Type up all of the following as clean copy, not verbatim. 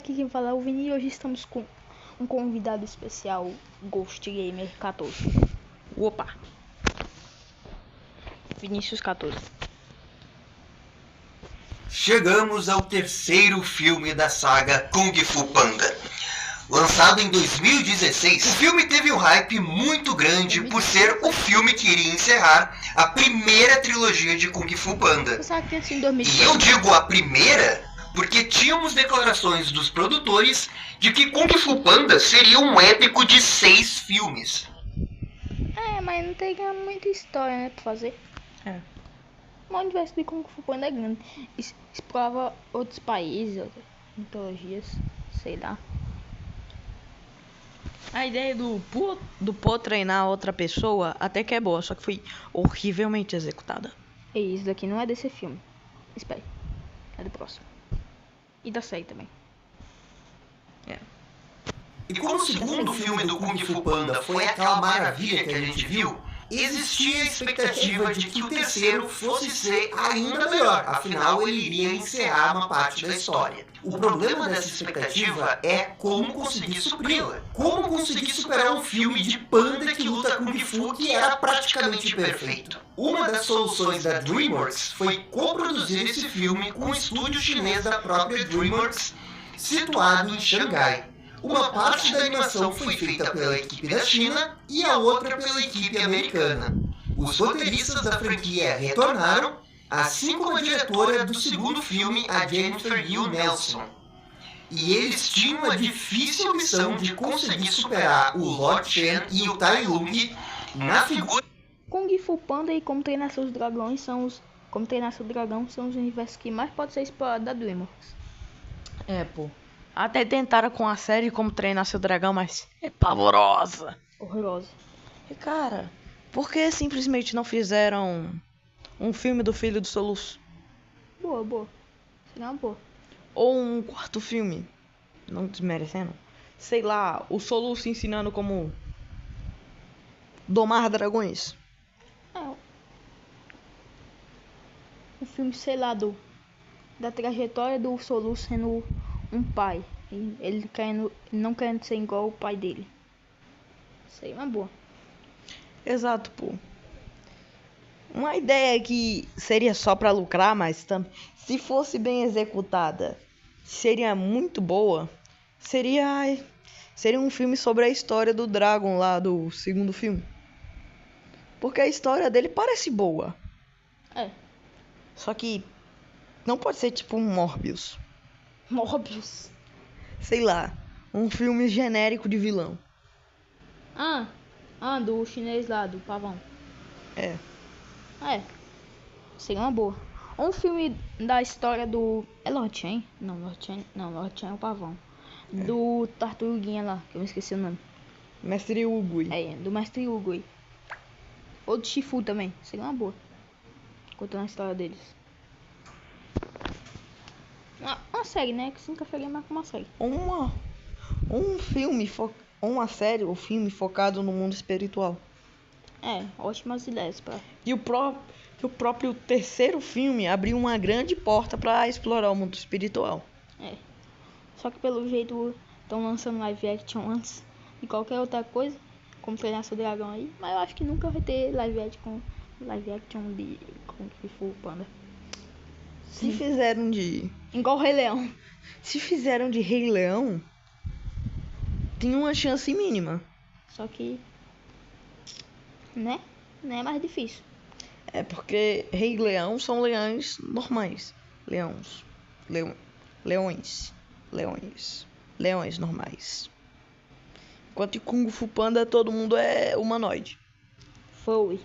aqui quem fala é o Vini e hoje estamos com um convidado especial, Ghost Gamer 14. Opa! Vinícius 14. Chegamos ao terceiro filme da saga Kung Fu Panda. Lançado em 2016, o filme teve um hype muito grande por ser o filme que iria encerrar a primeira trilogia de Kung Fu Panda. Você sabe que assim, em 2016... E eu digo a primeira porque tínhamos declarações dos produtores de que Kung Fu Panda seria um épico de 6 filmes. mas não tem muita história, né, pra fazer. O universo de Kung Fu Panda é grande. Explorava outros países, outras mitologias, sei lá. A ideia do Po treinar outra pessoa até que é boa, só que foi horrivelmente executada. E isso daqui não é desse filme. Espere. É do próximo. E da série também. E como o segundo filme do Kung Fu Panda foi aquela maravilha que a gente viu, existia a expectativa de que o terceiro fosse ser ainda melhor, afinal ele iria encerrar uma parte da história. O problema dessa expectativa é como conseguir supri-la. Como conseguir superar um filme de panda que luta Kung Fu que era praticamente perfeito. Uma das soluções da DreamWorks foi coproduzir esse filme com um estúdio chinês da própria DreamWorks, situado em Xangai. Uma parte da animação foi feita pela equipe da China e a outra pela equipe americana. Os roteiristas da franquia retornaram, assim como a diretora do segundo filme, a Jennifer Yu Nelson. E eles tinham a difícil missão de conseguir superar o Lord Chen e o Tai Lung na figura... Kung Fu Panda e Como Treinar Seus Dragões são os... Como Treinar Seu Dragão são os universos que mais podem ser explorados da DreamWorks. Até tentaram com a série Como Treinar Seu Dragão, mas é pavorosa. Horrorosa. E cara, por que simplesmente não fizeram um filme do Filho do Soluço? Boa. Seria uma boa. Ou um quarto filme, não desmerecendo, sei lá, o Soluço ensinando como domar dragões. Um filme, sei lá, da trajetória do Soluço sendo um pai. Ele não querendo ser igual o pai dele. Seria uma boa. Exato, pô. Uma ideia que seria só pra lucrar, mas se fosse bem executada, seria muito boa. Seria um filme sobre a história do Dragon lá do segundo filme. Porque a história dele parece boa. Só que não pode ser tipo um Morbius. Sei lá, um filme genérico de vilão. Do chinês lá, do pavão. Seria uma boa. Um filme da história do... É Lord Chen? Não, Lord Chen é o pavão. Do Tartaruguinha lá, que eu me esqueci o nome. Mestre Ugui. Do Mestre Ugui. Ou do Shifu também, seria uma boa. Contando a história deles. Uma série, né? Que nunca faria mais que uma série. Um filme, uma série ou filme focado no mundo espiritual. Ótimas ideias pra... E o próprio terceiro filme abriu uma grande porta pra explorar o mundo espiritual. Só que pelo jeito estão lançando live action antes de qualquer outra coisa, como Treinar Seu Dragão aí, mas eu acho que nunca vai ter live action de Kung Fu Panda. Se fizeram de... Igual o Rei Leão. Se fizeram de Rei Leão, tem uma chance mínima. Só que... Né? Não é mais difícil. Porque Rei Leão são leões normais. Leões normais. Enquanto em Kung Fu Panda todo mundo é humanoide. Foi.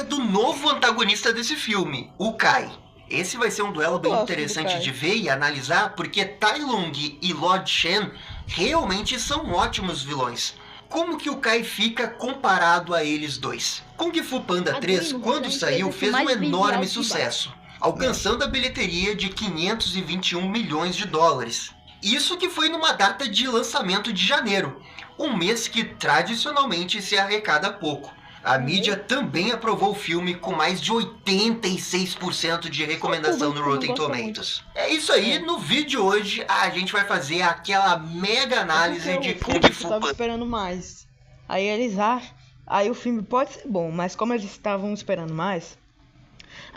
Do novo antagonista desse filme, o Kai. Esse vai ser um duelo bem interessante de ver e analisar, porque Tai Lung e Lord Chen realmente são ótimos vilões. Como que o Kai fica comparado a eles dois? Kung Fu Panda 3, quando saiu, fez um enorme sucesso, alcançando a bilheteria de 521 milhões de dólares. Isso que foi numa data de lançamento de janeiro, um mês que tradicionalmente se arrecada pouco. A mídia também aprovou o filme com mais de 86% de recomendação no Rotten Tomatoes. É isso aí, no vídeo de hoje a gente vai fazer aquela mega análise de Kung Fu tava Panda. esperando mais. Aí eles acham. Aí o filme pode ser bom, mas como eles estavam esperando mais,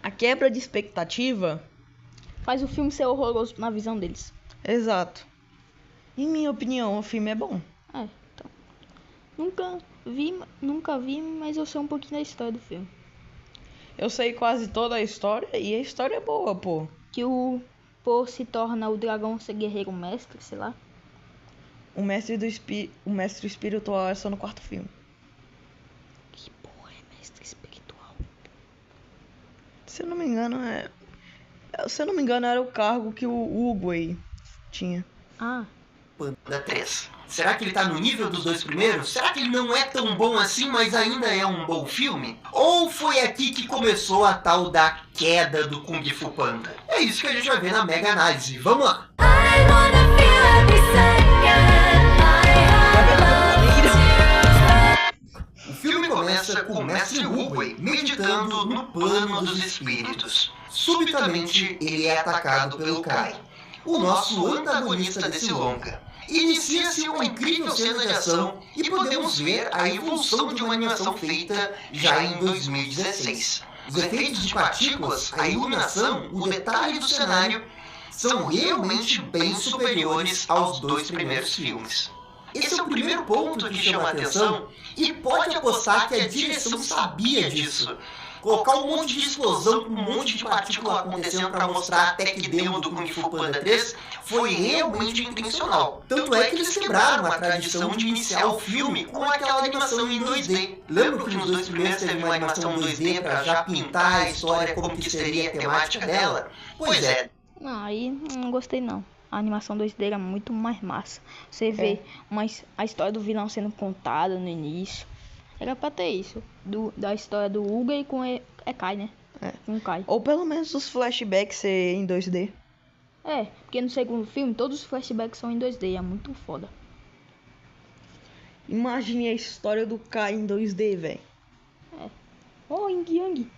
a quebra de expectativa. Faz o filme ser horroroso na visão deles. Exato. Em minha opinião, o filme é bom. É, então. Nunca vi, mas eu sei um pouquinho da história do filme. Eu sei quase toda a história e a história é boa, pô. Que o Po se torna o dragão guerreiro mestre, sei lá. O mestre espiritual é só no quarto filme. Que porra é mestre espiritual? Se eu não me engano, era o cargo que o Uguay tinha. Ah, Panda 3. Será que ele tá no nível dos dois primeiros? Será que ele não é tão bom assim, mas ainda é um bom filme? Ou foi aqui que começou a tal da queda do Kung Fu Panda? É isso que a gente vai ver na mega análise. Vamos lá! O filme começa com o mestre Uguay meditando no plano dos espíritos. Subitamente, ele é atacado pelo Kai, o nosso antagonista desse longa. Inicia-se uma incrível cena de ação e podemos ver a evolução de uma animação feita já em 2016. Os efeitos de partículas, a iluminação, o detalhe do cenário são realmente bem superiores aos dois primeiros filmes. Esse é o primeiro ponto que chama a atenção e pode apostar que a direção sabia disso. Colocar um monte de explosão com um monte de partícula acontecendo para mostrar a tech demo do Kung Fu Panda 3 foi realmente intencional. Tanto é que eles quebraram a tradição de iniciar o filme com aquela animação em 2D. Lembra que nos dois primeiros teve uma animação 2D para já pintar a história como que seria a temática dela? Pois é. não, aí não gostei não. A animação 2D era muito mais massa. Você vê a história do vilão sendo contada no início. Era pra ter isso. Da história do Uguay com Kai, né? Com o Kai. Ou pelo menos os flashbacks ser em 2D. Porque no segundo filme todos os flashbacks são em 2D. É muito foda. Imagine a história do Kai em 2D, velho. Oh, Ying Yang.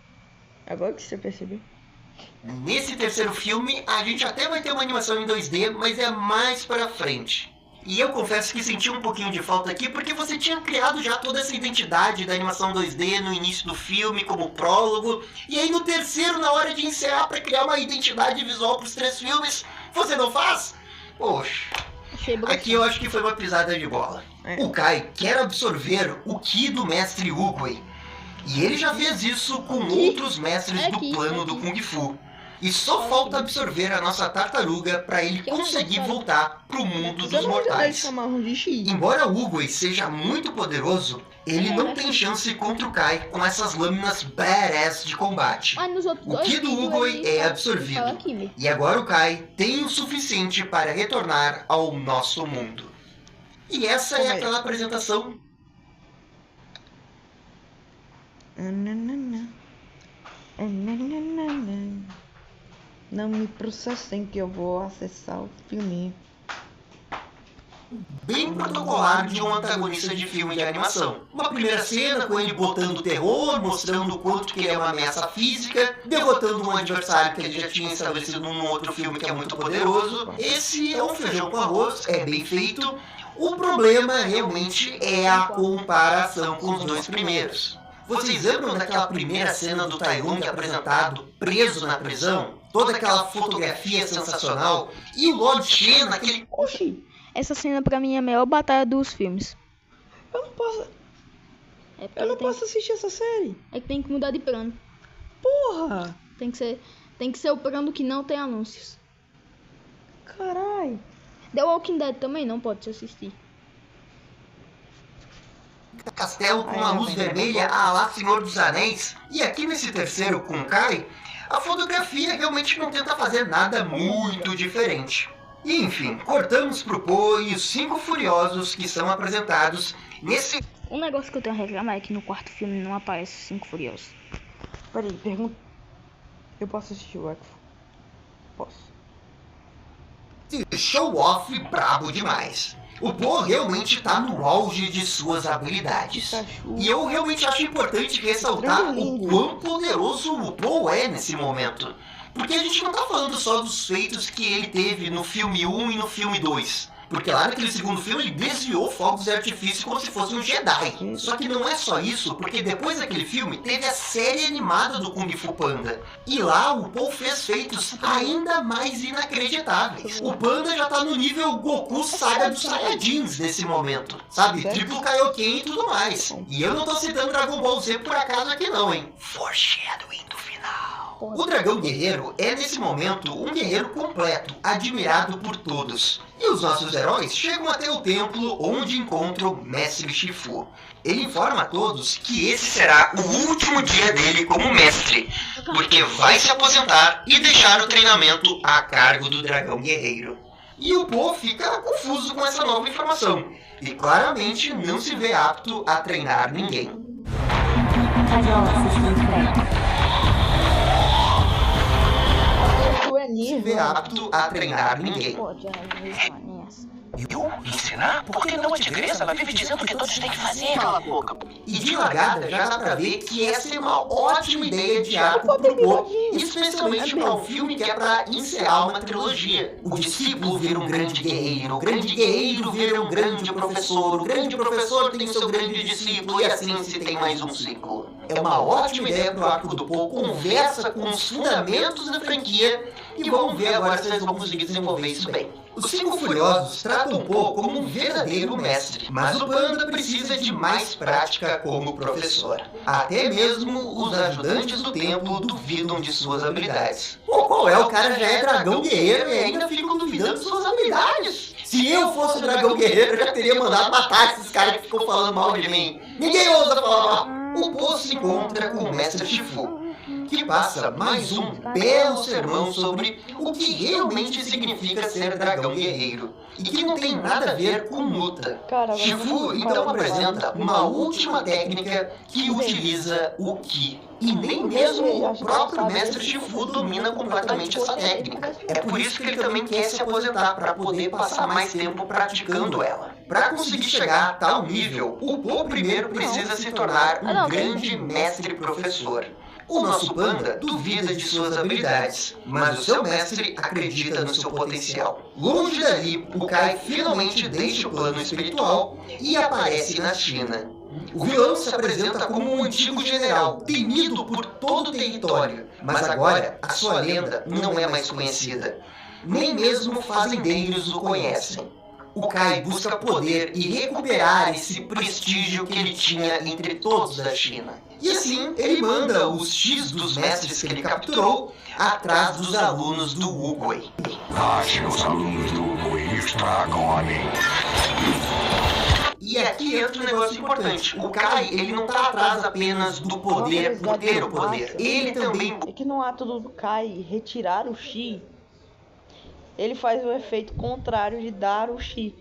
Agora que você percebeu. Nesse terceiro filme, a gente até vai ter uma animação em 2D, mas é mais pra frente. E eu confesso que senti um pouquinho de falta aqui, porque você tinha criado já toda essa identidade da animação 2D no início do filme, como prólogo, e aí no terceiro, na hora de encerrar pra criar uma identidade visual pros três filmes, você não faz? Poxa, aqui eu acho que foi uma pisada de bola. O Kai quer absorver o Ki do mestre Uguay, e ele já fez isso com outros mestres do plano do Kung Fu. E só falta absorver a nossa tartaruga para ele conseguir voltar pro mundo dos mortais. Embora o Uguay seja muito poderoso, ele não tem chance contra o Kai com essas lâminas badass de combate. O Ki do Uguay é absorvido, e agora o Kai tem o suficiente para retornar ao nosso mundo. E essa é aquela apresentação. Não me processem que eu vou acessar o filme. Bem protocolar de um antagonista de filme de animação. Uma primeira cena com ele botando terror, mostrando o quanto que ele é uma ameaça física, derrotando um adversário que ele já tinha estabelecido num outro filme que é muito poderoso. Esse é um feijão com arroz, é bem feito. O problema realmente é a comparação com os dois primeiros. Vocês lembram daquela primeira cena do Tai Lung apresentado, preso na prisão? Toda aquela fotografia sensacional? E o Lord Shen naquele... Oxi, Essa cena pra mim é a melhor batalha dos filmes. eu não posso assistir essa série. É que tem que mudar de plano. Porra, Tem que ser o plano que não tem anúncios. carai. The Walking Dead também não pode se assistir. Castelo com uma luz vermelha à lá Senhor dos Anéis. E aqui nesse terceiro com Kai, a fotografia realmente não tenta fazer nada muito diferente. E enfim, cortamos pro Po e os 5 furiosos que são apresentados nesse... Um negócio que eu tenho a reclamar é que no quarto filme não aparece os 5 furiosos. Peraí, pergunta. Eu posso assistir o Wakfu? Posso. Show off brabo demais. O Po realmente tá no auge de suas habilidades. E eu realmente acho importante ressaltar o quão poderoso o Po é nesse momento. Porque a gente não tá falando só dos feitos que ele teve no filme 1 e no filme 2. Porque lá naquele segundo filme ele desviou fogos de artifício como se fosse um Jedi. Só que não é só isso, porque depois daquele filme teve a série animada do Kung Fu Panda. E lá o Po fez feitos ainda mais inacreditáveis. O Panda já tá no nível Goku Saga dos Saiyajins nesse momento. Sabe? Triplo Kaioken e tudo mais. E eu não tô citando Dragon Ball Z por acaso aqui não, hein? Foreshadowing do final. O Dragão Guerreiro é, nesse momento, um guerreiro completo, admirado por todos. E os nossos heróis chegam até o templo onde encontram o Mestre Shifu. Ele informa a todos que esse será o último dia dele como mestre, porque vai se aposentar e deixar o treinamento a cargo do Dragão Guerreiro. E o Po fica confuso com essa nova informação, e claramente não se vê apto a treinar ninguém. Se vê apto a treinar ninguém. Eu? Ensinar? Por que não a tigresa? Ela vive dizendo que todos têm que fazer. Cala a boca. E de largada já dá pra ver que essa é uma ótima ideia de arco pro Po, especialmente para um filme que é pra encerrar uma trilogia. O discípulo vira um grande guerreiro, o grande guerreiro vira um grande professor, o grande professor tem o seu grande discípulo e assim se tem mais um ciclo. É uma ótima ideia pro arco do Po, conversa com os fundamentos da franquia e vamos ver agora se eles vão conseguir desenvolver isso bem. Os Cinco Furiosos tratam o Po como um verdadeiro mestre, mas o Panda precisa de mais prática como professor. Até mesmo os ajudantes do templo duvidam de suas habilidades. Pô, qual é? O cara já é dragão guerreiro e ainda ficam duvidando de suas habilidades. Se eu fosse o dragão guerreiro, eu já teria mandado matar esses caras que ficam falando mal de mim. Ninguém ousa falar mal. O Po se encontra com o Mestre Shifu, que passa mais um belo sermão sobre o que realmente significa ser dragão guerreiro, e que não tem nada a ver com luta. Shifu então apresenta uma última técnica que utiliza o Ki. E nem mesmo o próprio Mestre Shifu domina completamente essa técnica. É por isso que ele também quer se aposentar, para poder passar mais tempo praticando ela. Para conseguir chegar a tal nível, o Po primeiro precisa se tornar um grande mestre professor. O nosso Panda duvida de suas habilidades, mas o seu mestre acredita no seu potencial. Longe dali, o Kai finalmente deixa o plano espiritual e aparece na China. O vilão se apresenta como um antigo general, temido por todo o território, mas agora a sua lenda não é mais conhecida. Nem mesmo fazendeiros o conhecem. O Kai busca poder e recuperar esse prestígio que ele tinha entre todos da China. E assim, ele manda os X dos mestres que ele capturou atrás dos alunos do Oogway. Acho que os alunos do Oogway estragam a mente. E aqui entra um negócio importante. O Kai, ele não tá atrás apenas do poder por ter o poder. Ele também... É que no ato do Kai retirar o Chi, ele faz o efeito contrário de dar o Chi.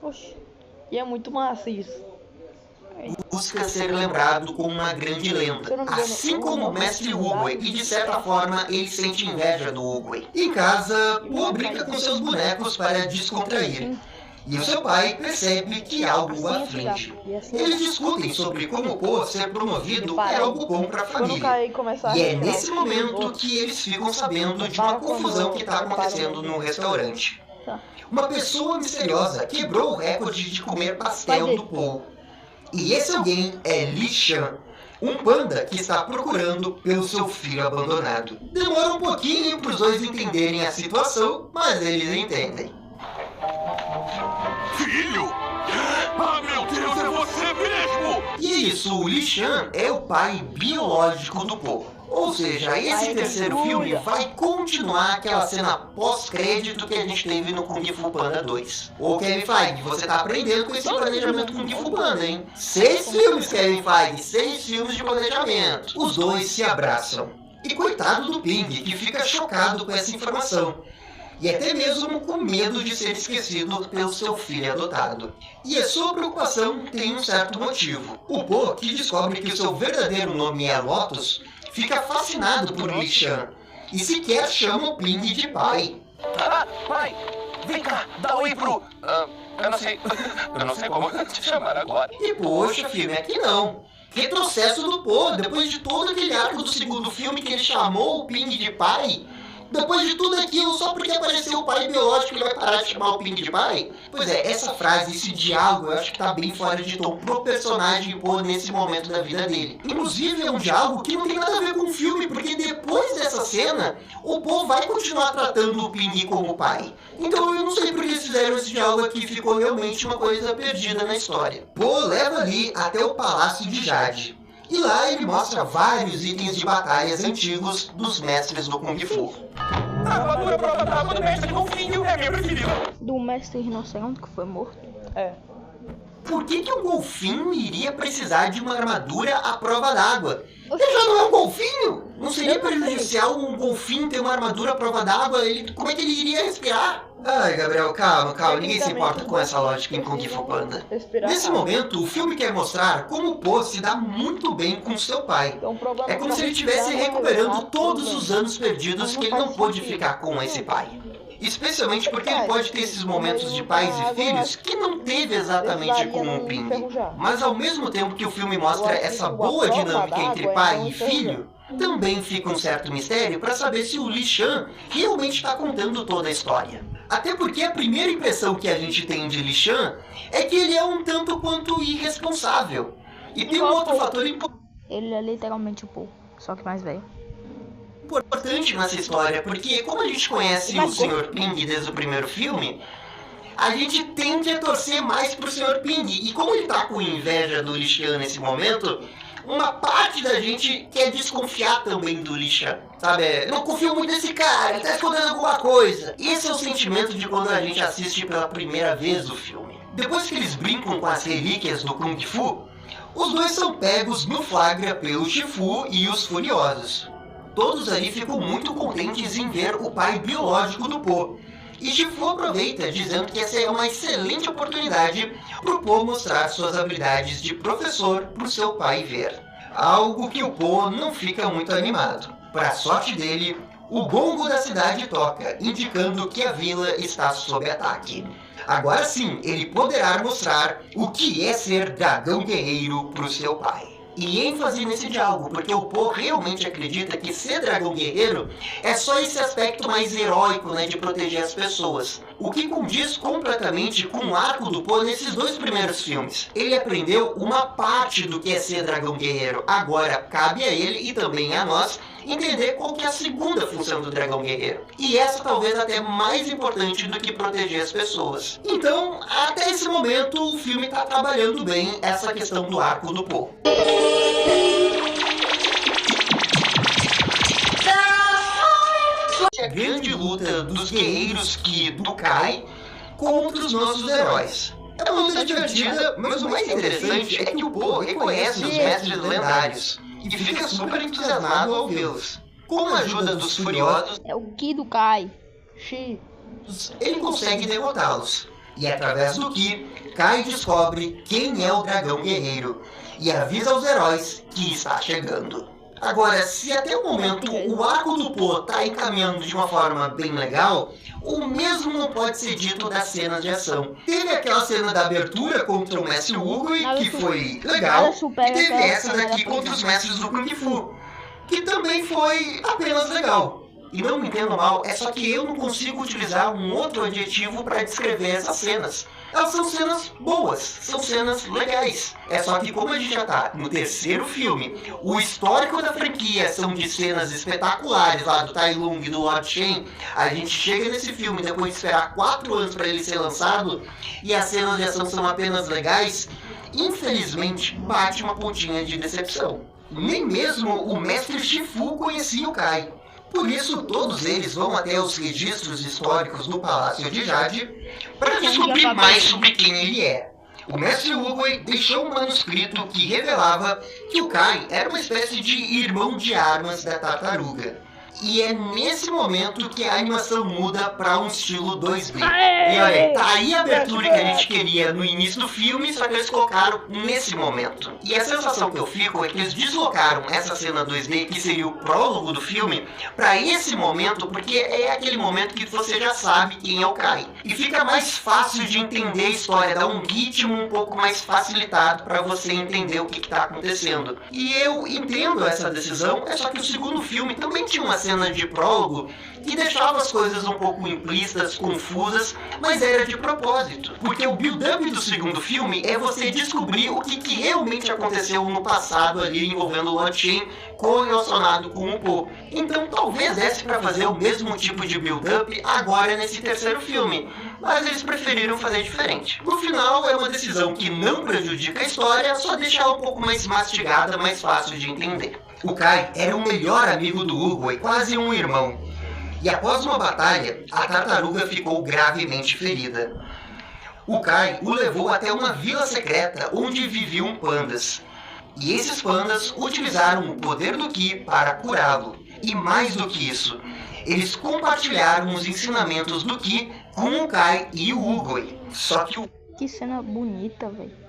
Oxi. E é muito massa isso. Busca ser lembrado como uma grande lenda, assim como o Mestre Oogway, e de certa forma ele sente inveja do Oogway. Em casa, Po brinca com seus bonecos para descontrair. E o seu pai percebe que algo o aflige. Eles discutem sobre como Po ser promovido é algo bom para a família. E é nesse momento que eles ficam sabendo de uma confusão que está acontecendo no restaurante. Uma pessoa misteriosa quebrou o recorde de comer pastel do Po. E esse alguém é Li Shan, um panda que está procurando pelo seu filho abandonado. Demora um pouquinho para os dois entenderem a situação, mas eles entendem. Filho? Ah, meu Deus, é você mesmo! E é isso, o Li Shan é o pai biológico do Po. Ou seja, esse terceiro filme vai continuar aquela cena pós-crédito que a gente teve no Kung Fu Panda 2. Ô Kevin Feige, você tá aprendendo com esse planejamento Kung Fu Panda, hein? 6 filmes, Kevin Feige, 6 filmes de planejamento. Os dois se abraçam. E coitado do Ping, que fica chocado com essa informação. E até mesmo com medo de ser esquecido pelo seu filho adotado. E a sua preocupação tem um certo motivo. O Po, que descobre que o seu verdadeiro nome é Lotus, fica fascinado por Li Shan e sequer chama o Ping de pai. Pai, Vem cá, dá oi pro... eu não sei... eu não sei como te chamar agora. E poxa, filme, aqui não. Retrocesso do Po, depois de todo aquele arco do segundo filme que ele chamou o Ping de pai. Depois de tudo aquilo, só porque apareceu o pai biológico, ele vai parar de chamar o Ping de pai? Pois é, essa frase, esse diálogo, eu acho que tá bem fora de tom pro personagem Po nesse momento da vida dele. Inclusive, é um diálogo que não tem nada a ver com o filme, porque depois dessa cena, o Po vai continuar tratando o Ping como pai. Então eu não sei por que eles fizeram esse diálogo aqui, ficou realmente uma coisa perdida na história. Po leva ali até o Palácio de Jade. E lá ele mostra vários itens de batalhas antigos dos mestres do Kung Fu. A armadura prova d'água do mestre Golfinho é minha preferida. Do mestre rinoceronte que foi morto. É. Por que um golfinho iria precisar de uma armadura à prova d'água? Ele já não é um golfinho? Não seria prejudicial um golfinho ter uma armadura à prova d'água? Como é que ele iria respirar? Ai, Gabriel, calma, ninguém se importa com essa lógica em Kung Fu Panda. Nesse momento, o filme quer mostrar como o Po se dá muito bem com seu pai. É como se ele estivesse recuperando todos os anos perdidos que ele não pôde ficar com esse pai. Especialmente porque ele pode ter esses momentos de pais e filhos que não teve exatamente com o Ping. Mas ao mesmo tempo que o filme mostra essa boa dinâmica entre pai e filho, também fica um certo mistério para saber se o Li Shan realmente está contando toda a história. Até porque a primeira impressão que a gente tem de Li Shan é que ele é um tanto quanto irresponsável. E tem um outro fator importante. Ele é literalmente o Po, só que mais velho. Importante nessa história, porque como a gente conhece o Sr. Ping desde o primeiro filme, a gente tende a torcer mais pro Sr. Ping. E como ele tá com inveja do Li Shan nesse momento, uma parte da gente quer desconfiar também do Li Shan, sabe? Não confio muito nesse cara, ele tá escondendo alguma coisa. Esse é o sentimento de quando a gente assiste pela primeira vez o filme. Depois que eles brincam com as relíquias do Kung Fu, os dois são pegos no flagra pelo Shifu e os Furiosos. Todos ali ficam muito contentes em ver o pai biológico do Po. E Shifu aproveita, dizendo que essa é uma excelente oportunidade para o Po mostrar suas habilidades de professor para o seu pai ver. Algo que o Po não fica muito animado. Para a sorte dele, o gongo da cidade toca, indicando que a vila está sob ataque. Agora sim, ele poderá mostrar o que é ser dragão guerreiro para o seu pai. E ênfase nesse diálogo, porque o Po realmente acredita que ser dragão guerreiro é só esse aspecto mais heróico, né, de proteger as pessoas. O que condiz completamente com o arco do Po nesses dois primeiros filmes. Ele aprendeu uma parte do que é ser dragão guerreiro. Agora cabe a ele e também a nós entender qual que é a segunda função do dragão guerreiro. E essa talvez até mais importante do que proteger as pessoas. Então, até esse momento, o filme está trabalhando bem essa questão do arco do Po. A grande luta dos guerreiros do Kai contra os nossos heróis. É uma luta divertida, mas o mais interessante é que o Po reconhece os mestres lendários e fica super entusiasmado ao vê-los. Com a ajuda dos Furiosos, É o Ki do Kai. Xi. ele consegue derrotá-los. E através do Ki, Kai descobre quem é o dragão guerreiro e avisa aos heróis que está chegando. Agora, se até o momento o arco do Po está encaminhando de uma forma bem legal, o mesmo não pode ser dito das cenas de ação. Teve aquela cena da abertura contra o Mestre Hugo, que foi legal, e teve essa daqui contra os mestres do Kung Fu, que também foi apenas legal. E não me entendo mal, é só que eu não consigo utilizar um outro adjetivo para descrever essas cenas. Elas são cenas boas, são cenas legais. É só que como a gente já tá no terceiro filme, o histórico da franquia são de cenas espetaculares lá do Tai Lung e do Lord Shen, a gente chega nesse filme depois de esperar 4 anos para ele ser lançado, e as cenas de ação são apenas legais, infelizmente bate uma pontinha de decepção. Nem mesmo o mestre Shifu conhecia o Kai. Por isso, todos eles vão até os registros históricos do Palácio de Jade para descobrir mais sobre quem ele é. O mestre Oogway deixou um manuscrito que revelava que o Kai era uma espécie de irmão de armas da tartaruga. E é nesse momento que a animação muda para um estilo 2D. E olha, tá aí a abertura que a gente queria no início do filme, só que eles colocaram nesse momento. E a sensação que eu fico é que eles deslocaram essa cena 2D, que seria o prólogo do filme, para esse momento, porque é aquele momento que você já sabe quem é o Kai. E fica mais fácil de entender a história, dá um ritmo um pouco mais facilitado para você entender o que está acontecendo. E eu entendo essa decisão, é só que o segundo filme também tinha uma cena de prólogo que deixava as coisas um pouco implícitas, confusas, mas era de propósito. Porque o build-up do segundo filme é você descobrir o que realmente aconteceu no passado ali envolvendo o Lord Shen correlacionado com o Po. Então talvez desse para fazer o mesmo tipo de build-up agora nesse terceiro filme, mas eles preferiram fazer diferente. No final é uma decisão que não prejudica a história, só deixa ela um pouco mais mastigada, mais fácil de entender. O Kai era o melhor amigo do Oogway, quase um irmão. E após uma batalha, a tartaruga ficou gravemente ferida. O Kai o levou até uma vila secreta onde viviam pandas. E esses pandas utilizaram o poder do Ki para curá-lo. E mais do que isso, eles compartilharam os ensinamentos do Ki com o Kai e o Oogway. Só que o... Que cena bonita, velho.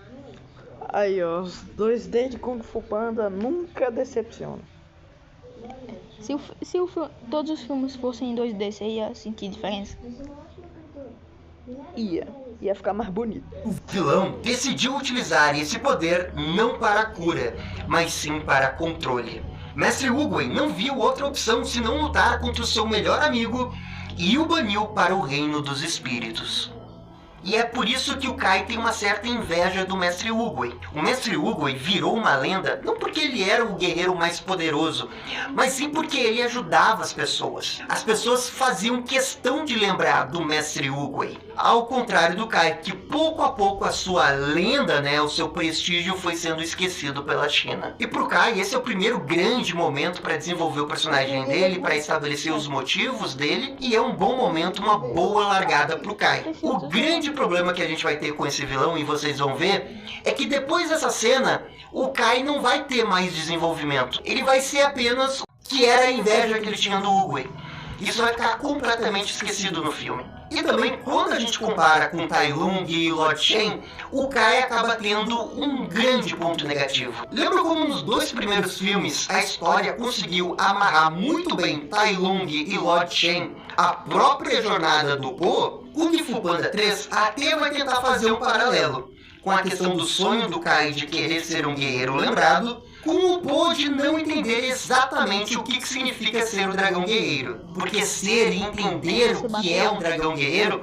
Aí, ó, os 2D de Kung Fu Panda nunca decepcionam. Se todos os filmes fossem em 2D, você ia sentir diferença? Ia ficar mais bonito. O vilão decidiu utilizar esse poder não para cura, mas sim para controle. Mestre Oogway não viu outra opção senão lutar contra o seu melhor amigo e o baniu para o reino dos espíritos. E é por isso que o Kai tem uma certa inveja do Mestre Oogway. O Mestre Oogway virou uma lenda não porque ele era o guerreiro mais poderoso, mas sim porque ele ajudava as pessoas. As pessoas faziam questão de lembrar do Mestre Oogway. Ao contrário do Kai, que pouco a pouco a sua lenda, o seu prestígio foi sendo esquecido pela China. E pro Kai, esse é o primeiro grande momento para desenvolver o personagem dele, para estabelecer os motivos dele, e é um bom momento, uma boa largada pro Kai. O grande problema que a gente vai ter com esse vilão, e vocês vão ver, é que depois dessa cena, o Kai não vai ter mais desenvolvimento. Ele vai ser apenas o que era a inveja que ele tinha do Oogway. Isso vai ficar completamente esquecido no filme. E também, quando a gente compara com Tai Lung e Lord Shen, o Kai acaba tendo um grande ponto negativo. Lembra como nos dois primeiros filmes a história conseguiu amarrar muito bem Tai Lung e Lord Shen à própria jornada do Po? Kung Fu Panda 3 até vai tentar fazer um paralelo com a questão do sonho do Kai de querer ser um guerreiro lembrado, com o Po de não entender exatamente o que significa ser um dragão guerreiro. Porque ser e entender o que é um dragão guerreiro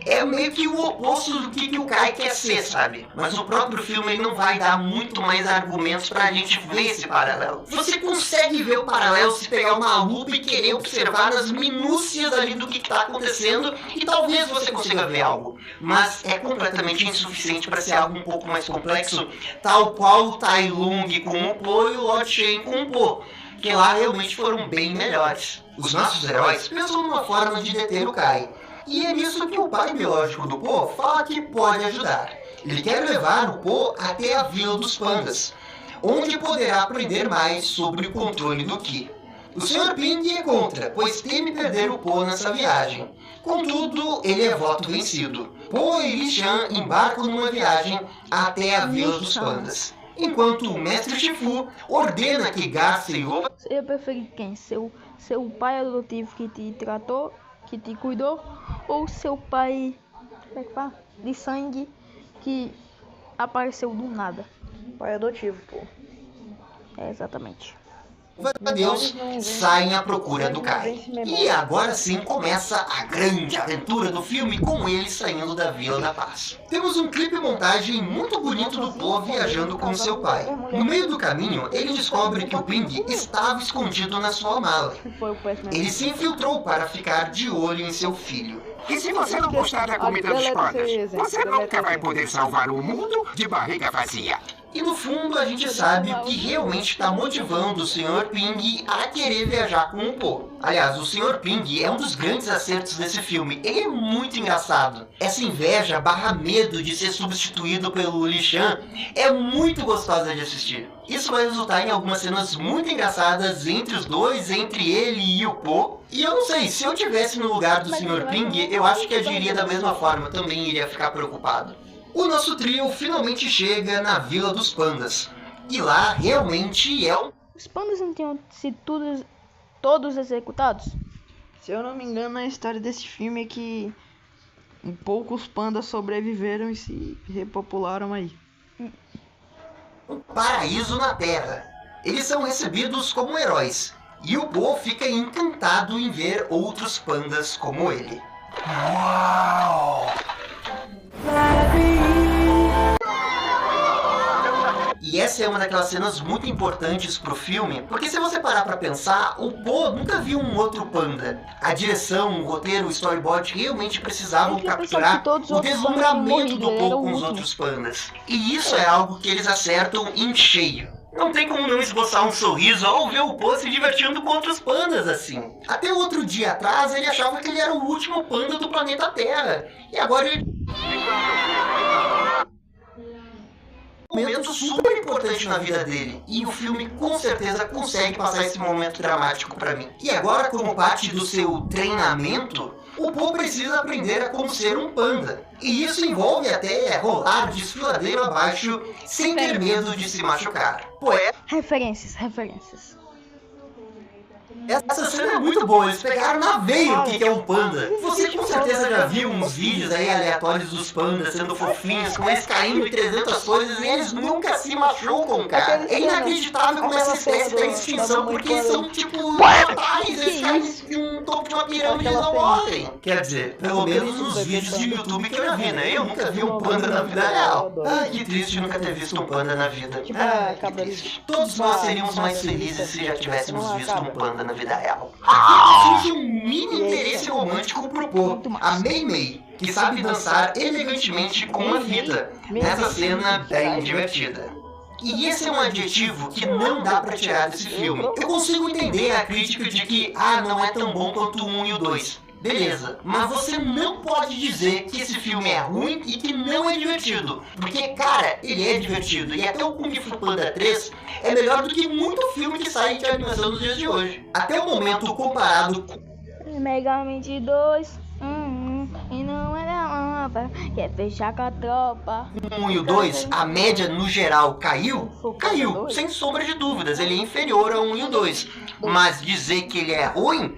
é meio que o oposto do que o Kai quer ser, sabe? Mas o próprio filme ele não vai dar muito mais argumentos pra gente ver esse paralelo. Você consegue ver o paralelo se pegar uma lupa e querer observar as minúcias ali do que tá acontecendo, e talvez você consiga ver algo. Mas é completamente insuficiente para ser algo um pouco mais complexo, tal qual o Tai Lung com o Po e o Lord Shen com o Po, que lá realmente foram bem melhores. Os nossos heróis pensam numa forma de deter o Kai, e é nisso que o pai biológico do Po fala que pode ajudar. Ele quer levar o Po até a Vila dos Pandas, onde poderá aprender mais sobre o controle do Ki. O Sr. Ping é contra, pois teme perder o Po nessa viagem. Contudo, ele é voto vencido. Po e Li Shan embarcam numa viagem até a Vila dos Pandas, enquanto o Mestre Shifu ordena que Garça e Ova... Você ia preferir quem? Seu pai adotivo que te tratou, que te cuidou, ou seu pai, como é que fala? De sangue, que apareceu do nada? Pai adotivo, pô. É, exatamente. Deus saem à procura do Kai. E agora sim começa a grande aventura do filme, com ele saindo da Vila da Paz. Temos um clipe montagem muito bonito do Po viajando com seu pai. No meio do caminho, ele descobre que o Ping estava escondido na sua mala. Ele se infiltrou para ficar de olho em seu filho. E se você não gostar da comida dos pandas, você nunca vai poder salvar o mundo de barriga vazia. E no fundo a gente sabe o que realmente está motivando o Sr. Ping a querer viajar com o Po. Aliás, o Sr. Ping é um dos grandes acertos desse filme. Ele é muito engraçado. Essa inveja barra medo de ser substituído pelo Li Shan é muito gostosa de assistir. Isso vai resultar em algumas cenas muito engraçadas entre os dois, entre ele e o Po. E eu não sei, se eu tivesse no lugar do Sr. Ping, eu acho que agiria da mesma forma, também iria ficar preocupado. O nosso trio finalmente chega na Vila dos Pandas. E lá realmente é um... Os pandas não tinham sido todos executados? Se eu não me engano, a história desse filme é que poucos pandas sobreviveram e se repopularam aí. um paraíso na Terra. Eles são recebidos como heróis. E o Po fica encantado em ver outros pandas como ele. Uau! E essa é uma daquelas cenas muito importantes pro filme, porque se você parar pra pensar, o Po nunca viu um outro panda. A direção, o roteiro, o storyboard realmente precisavam capturar o deslumbramento do Po com os outros pandas. E isso é algo que eles acertam em cheio. Não tem como não esboçar um sorriso ao ver o Po se divertindo com outros pandas assim. Até outro dia atrás ele achava que ele era o último panda do planeta Terra. E agora ele... um momento super importante na vida dele. E o filme com certeza consegue passar esse momento dramático pra mim. E agora, como parte do seu treinamento, o Po precisa aprender a como ser um panda. E isso envolve até rolar desfiladeiro abaixo sem ter medo de se machucar. Referências. Essa cena é muito boa, eles pegaram na veia o que é um panda. Você com certeza já viu uns vídeos aí aleatórios dos pandas sendo fofinhos, com eles caindo em 300 coisas e eles nunca se machucam, cara. É inacreditável como essa espécie tá em extinção, porque são tipo mortais, eles caem no topo de uma pirâmide e não morrem. Quer dizer, pelo menos nos vídeos de YouTube que eu já vi, né? Eu nunca vi um panda na vida real. Ai, que triste nunca ter visto um panda na vida. Ai, que triste. Todos nós seríamos mais felizes se já tivéssemos visto um panda na vida real. Aqui surge um mini interesse romântico pro Po, a Mei Mei, que sabe dançar elegantemente com a vida, nessa cena bem divertida. E esse é um adjetivo que não dá pra tirar desse filme. Eu consigo entender a crítica de que, não é tão bom quanto o 1 e o 2. Beleza, mas você não pode dizer que esse filme é ruim e que não é divertido. Porque, cara, ele é divertido. E até o Kung Fu Panda 3 é melhor do que muito filme que sai de animação nos dias de hoje. Até o momento comparado com Megamente 2, e não era uma, quer fechar com a tropa. 1 e o 2, a média no geral caiu? Caiu, sem sombra de dúvidas, ele é inferior a 1 e o 2. Mas dizer que ele é ruim,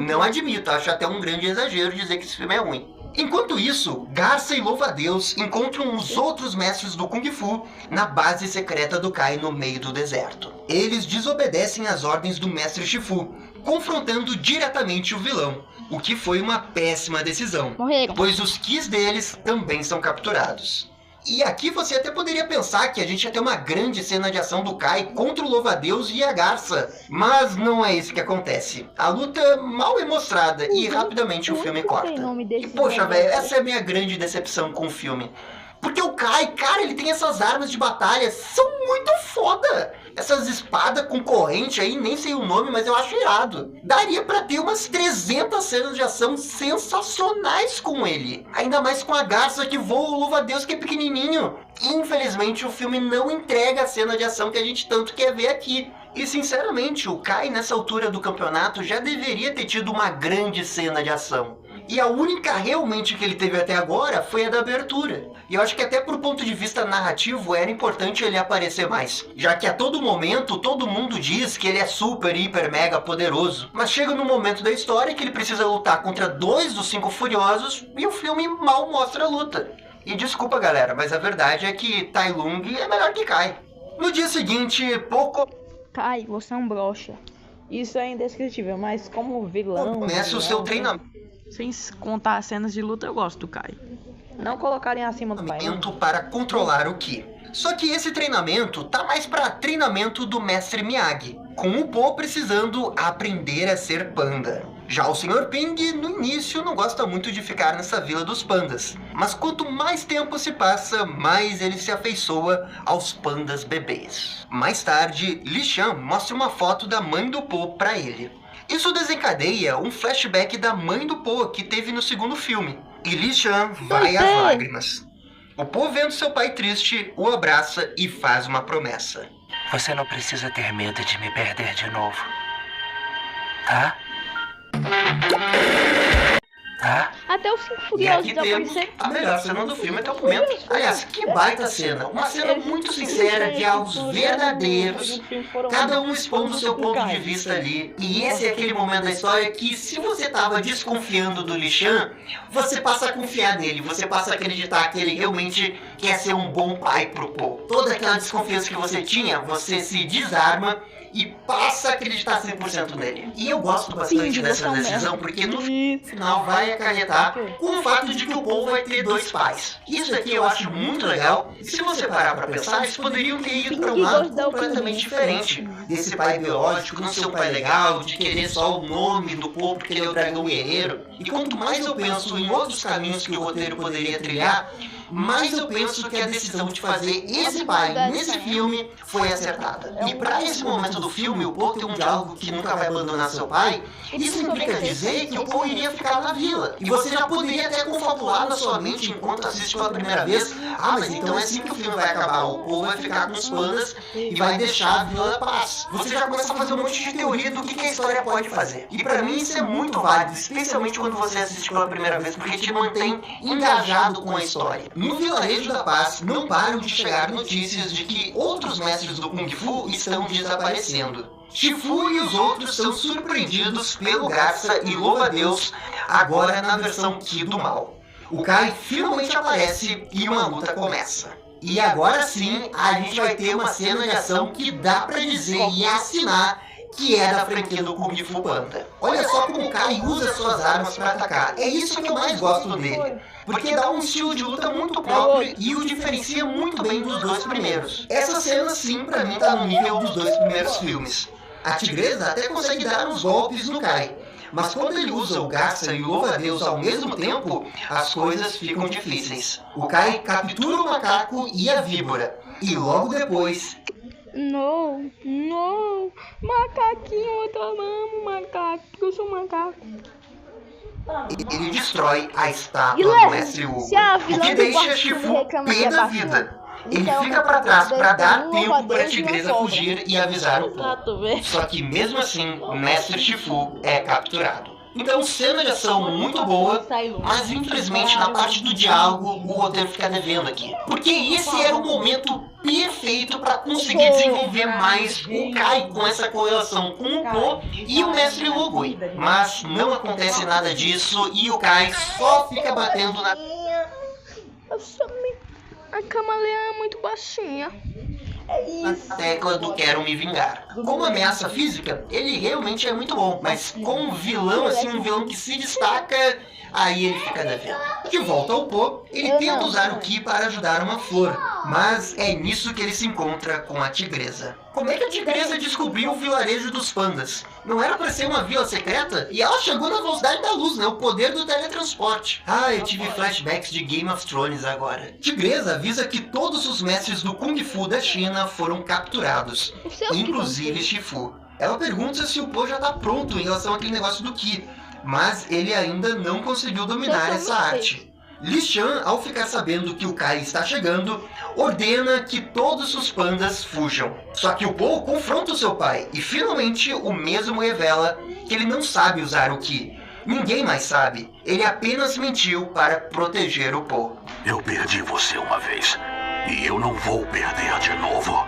não admito, acho até um grande exagero dizer que esse filme é ruim. Enquanto isso, Garça e Louva-a-Deus encontram os outros mestres do Kung Fu na base secreta do Kai no meio do deserto. Eles desobedecem às ordens do mestre Shifu, confrontando diretamente o vilão, o que foi uma péssima decisão, pois os Kis deles também são capturados. E aqui você até poderia pensar que a gente ia ter uma grande cena de ação do Kai contra o Louva-a-Deus e a Garça. Mas não é isso que acontece. A luta mal é mostrada e rapidamente o filme corta. E poxa, velho, essa é a minha grande decepção com o filme. Porque o Kai, cara, ele tem essas armas de batalha, são muito foda. Essas espadas com corrente aí, nem sei o nome, mas eu acho irado. Daria pra ter umas 300 cenas de ação sensacionais com ele. Ainda mais com a Garça que voa, o Louva-a-Deus que é pequenininho. Infelizmente o filme não entrega a cena de ação que a gente tanto quer ver aqui. E sinceramente, o Kai nessa altura do campeonato já deveria ter tido uma grande cena de ação. E a única realmente que ele teve até agora foi a da abertura. E eu acho que até por ponto de vista narrativo era importante ele aparecer mais. Já que a todo momento todo mundo diz que ele é super, hiper, mega poderoso. Mas chega no momento da história que ele precisa lutar contra 2 dos 5 furiosos e o filme mal mostra a luta. E desculpa galera, mas a verdade é que Tai Lung é melhor que Kai. No dia seguinte, Kai, você é um broxa. Isso é indescritível, mas como vilão... começa o seu treinamento. Sem contar as cenas de luta, eu gosto do Kai. Não colocarem acima do Kai. Para controlar o Ki. Só que esse treinamento tá mais para treinamento do mestre Miyagi, com o Po precisando aprender a ser panda. Já o Sr. Ping, no início, não gosta muito de ficar nessa vila dos pandas. Mas quanto mais tempo se passa, mais ele se afeiçoa aos pandas bebês. Mais tarde, Li Shan mostra uma foto da mãe do Po pra ele. Isso desencadeia um flashback da mãe do Po que teve no segundo filme. E Li Shan vai às lágrimas. O Po, vendo seu pai triste, o abraça e faz uma promessa. Você não precisa ter medo de me perder de novo. Tá? Tá? Até os 5 E Furiosos aqui da temos Princesa. a melhor cena do filme até o momento. Aliás, que baita cena. Uma cena muito sincera, diálogos verdadeiros, cada um expondo seu ponto de vista ali. E esse é aquele momento da história que, se você estava desconfiando do Li Shan, você passa a confiar nele, você passa a acreditar que ele realmente quer ser um bom pai pro Po. Toda aquela desconfiança que você tinha, você se desarma e passa a acreditar 100% nele. E eu gosto bastante dessa decisão, porque no final vai acarretar com o fato de que o Po vai ter 2 pais. Isso aqui eu acho muito legal, e se você parar pra pensar, eles poderiam ter ido pra um lado completamente diferente. Desse pai biológico, não ser um pai legal, de querer só o nome do Po porque ele é o dragão guerreiro. E quanto mais eu penso em outros caminhos que o roteiro poderia trilhar, mais eu penso que a decisão de fazer esse pai nesse filme foi acertada. E para esse momento do filme, o Po tem um diálogo que nunca vai abandonar seu pai. Isso implica dizer que o Po iria ficar na vila. E você já poderia até confabular na sua mente enquanto assiste pela primeira vez. Ah, mas então é assim que o filme vai acabar. O Po vai ficar com os pandas e vai deixar a vila na paz. Você já começa a fazer um monte de teoria do que a história pode fazer. E para mim isso é muito válido, especialmente quando você assiste pela primeira vez, porque te mantém engajado com a história. No Vilarejo da Paz, não param de chegar notícias de que outros mestres do Kung Fu estão desaparecendo. Shifu e os outros são surpreendidos pelo Garça e louva-a-Deus, agora na versão Ki do mal. O Kai finalmente aparece e uma luta começa. E agora sim, a gente vai ter uma cena de ação que dá pra dizer e assinar que é da franquia do Kung Fu Panda. Olha só como o Kai usa suas armas pra atacar. É isso que eu mais gosto dele. Porque dá um estilo de luta muito próprio e o diferencia muito bem dos 2 primeiros. Essa cena sim, pra mim, tá no nível dos 2 primeiros filmes. A tigresa até consegue dar uns golpes no Kai. Mas quando ele usa o Garça e o louva-a-Deus ao mesmo tempo, as coisas ficam difíceis. O Kai captura o macaco e a víbora. E logo depois... Não, macaquinho, eu amo macaco, eu sou macaco. Ele destrói a estátua do Mestre Hugo, o que deixa Shifu pé da vida. Ele fica pra trás pra dar tempo pra tigresa fugir e avisar o Po. Só que mesmo assim, o Mestre Shifu é capturado. Então, cena de ação muito boa, mas infelizmente na parte do diálogo o roteiro fica devendo aqui. Porque esse era o momento perfeito para conseguir desenvolver mais o Kai com essa correlação com o Po e o Mestre Hugo. Mas não acontece nada disso e o Kai só fica batendo na... A camaleã é muito baixinha. A tecla do quero me vingar. Como ameaça física, ele realmente é muito bom, mas como vilão, assim, um vilão que se destaca, aí ele fica devendo. De volta ao Po, ele tenta usar o Ki para ajudar uma flor, mas é nisso que ele se encontra com a tigresa. Como é que a tigresa descobriu o vilarejo dos pandas? Não era para ser uma vila secreta? E ela chegou na velocidade da luz, né? O poder do teletransporte. Ah, eu tive flashbacks de Game of Thrones agora. Tigresa avisa que todos os mestres do Kung Fu da China foram capturados, inclusive Shifu. Ela pergunta se o Po já tá pronto em relação àquele negócio do Ki, mas ele ainda não conseguiu dominar essa arte. Li Shan, ao ficar sabendo que o Kai está chegando, ordena que todos os pandas fujam. Só que o Po confronta o seu pai, e finalmente o mesmo revela que ele não sabe usar o Ki. Ninguém mais sabe, ele apenas mentiu para proteger o Po. Eu perdi você uma vez, e eu não vou perder de novo.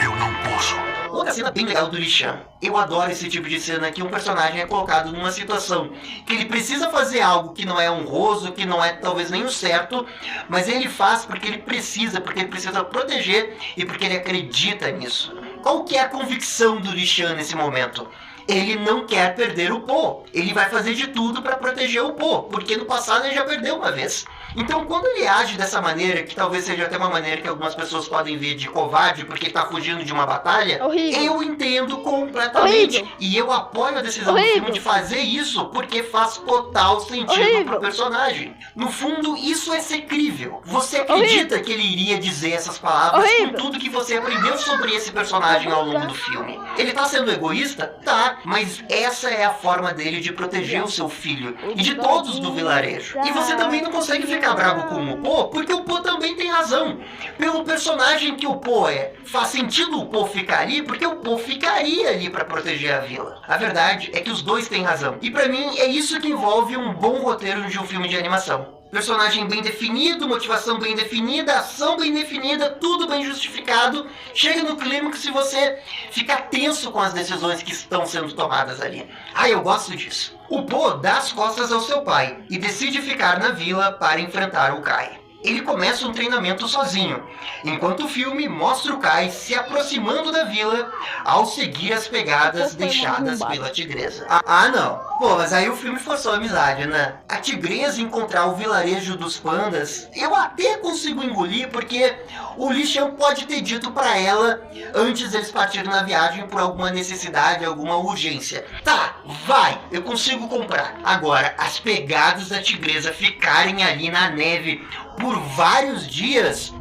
Eu não posso. Outra cena bem legal do Li Shan. Eu adoro esse tipo de cena que um personagem é colocado numa situação que ele precisa fazer algo que não é honroso, que não é talvez nem o certo, mas ele faz porque ele precisa proteger e porque ele acredita nisso. Qual que é a convicção do Li Shan nesse momento? Ele não quer perder o Po. Ele vai fazer de tudo para proteger o Po, porque no passado ele já perdeu uma vez. Então, quando ele age dessa maneira, que talvez seja até uma maneira que algumas pessoas podem ver de covarde, porque tá fugindo de uma batalha, Horrível. eu entendo completamente. Horrível. E eu apoio a decisão do Horrível. filme de fazer isso, porque faz total sentido Horrível. pro personagem. No fundo, isso é ser crível. Você acredita que ele iria dizer essas palavras Horrível. com tudo que você aprendeu sobre esse personagem ao longo do filme. Ele tá sendo egoísta? Tá, mas essa é a forma dele de proteger o seu filho e de todos do vilarejo. E você também não consegue ficar bravo com o Po, porque o Po também tem razão. Pelo personagem que o Po é, faz sentido o Po ficar ali, porque o Po ficaria ali pra proteger a vila. A verdade é que os dois têm razão. E pra mim é isso que envolve um bom roteiro de um filme de animação. Personagem bem definido, motivação bem definida, ação bem definida, tudo bem justificado. Chega no clímax se você fica tenso com as decisões que estão sendo tomadas ali. Ah, eu gosto disso. O Po dá as costas ao seu pai e decide ficar na vila para enfrentar o Kai. Ele começa um treinamento sozinho, enquanto o filme mostra o Kai se aproximando da vila ao seguir as pegadas deixadas pela tigresa. Ah, não. Pô, mas aí o filme forçou a amizade, né? A tigresa encontrar o vilarejo dos pandas, eu até consigo engolir, porque o Li Shan pode ter dito pra ela antes deles partirem na viagem por alguma necessidade, alguma urgência. Tá, vai, eu consigo comprar. Agora, as pegadas da tigresa ficarem ali na neve por vários dias...